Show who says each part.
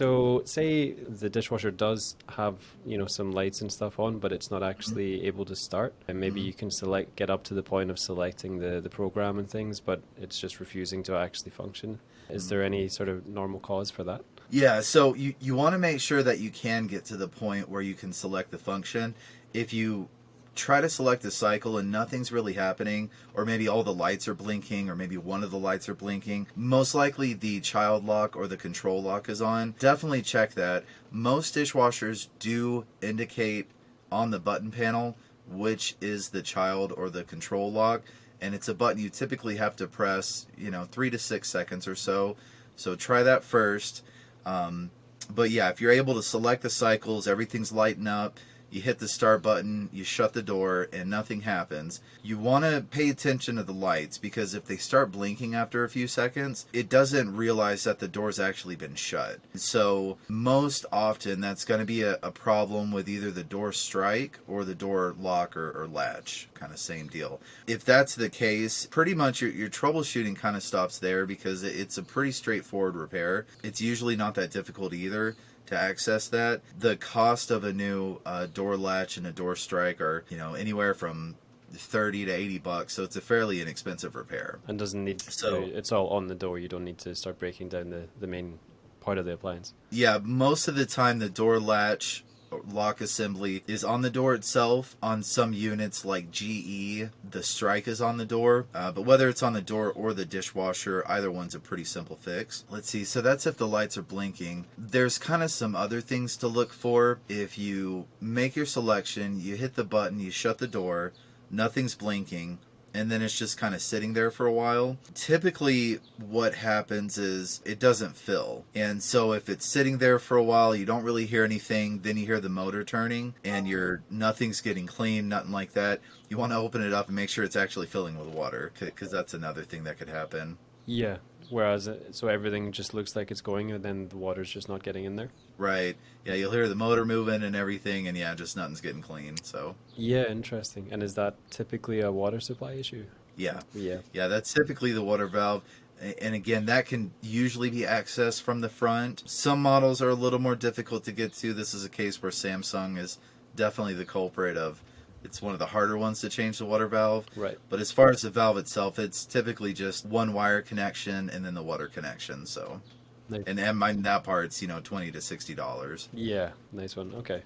Speaker 1: So say the dishwasher does have, some lights and stuff on, but it's not actually able to start. And maybe
Speaker 2: Mhm.
Speaker 1: you can get up to the point of selecting the program and things, but it's just refusing to actually function. Is
Speaker 2: Mhm.
Speaker 1: there any sort of normal cause for that?
Speaker 2: Yeah, so you want to make sure that you can get to the point where you can select the function. If you try to select the cycle and nothing's really happening, or maybe all the lights are blinking, or maybe one of the lights are blinking, most likely the child lock or the control lock is on. Definitely check that. Most dishwashers do indicate on the button panel which is the child or the control lock, and it's a button you typically have to press, 3 to 6 seconds or so. So try that first. um, but yeah, if you're able to select the cycles, everything's lighting up, you hit the start button, you shut the door, and nothing happens. You want to pay attention to the lights, because if they start blinking after a few seconds, it doesn't realize that the door's actually been shut. So most often that's going to be a problem with either the door strike or the door lock or latch, kind of same deal. If that's the case, pretty much your troubleshooting kind of stops there, because it's a pretty straightforward repair. It's usually not that difficult either to access that. The cost of a new door latch and a door strike are, anywhere from 30 to 80 bucks, so it's a fairly inexpensive repair.
Speaker 1: And doesn't need,
Speaker 2: So
Speaker 1: it's all on the door. You don't need to start breaking down the main part of the appliance.
Speaker 2: yeah, most of the time the door latch lock assembly is on the door itself. On some units like GE, the strike is on the door. But whether it's on the door or the dishwasher, either one's a pretty simple fix. Let's see, so that's if the lights are blinking. There's kind of some other things to look for. If you make your selection, you hit the button, you shut the door, nothing's blinking, and then it's just kind of sitting there for a while. Typically, what happens is it doesn't fill. And so if it's sitting there for a while, you don't really hear anything, then you hear the motor turning and nothing's getting clean, nothing like that. You want to open it up and make sure it's actually filling with water, because that's another thing that could happen.
Speaker 1: Yeah. Whereas, so everything just looks like it's going, and then the water's just not getting in there.
Speaker 2: Right. Yeah, you'll hear the motor moving and everything, and yeah, just nothing's getting clean. So
Speaker 1: Yeah, interesting. And is that typically a water supply issue?
Speaker 2: yeah.
Speaker 1: Yeah.
Speaker 2: Yeah, that's typically the water valve. And again, that can usually be accessed from the front. Some models are a little more difficult to get to. This is a case where Samsung is definitely the culprit of, it's one of the harder ones to change the water valve.
Speaker 1: Right.
Speaker 2: But as far as the valve itself, it's typically just one wire connection and then the water connection. So,
Speaker 1: Nice.
Speaker 2: and that part's, $20 to $60.
Speaker 1: Yeah, nice one. Okay.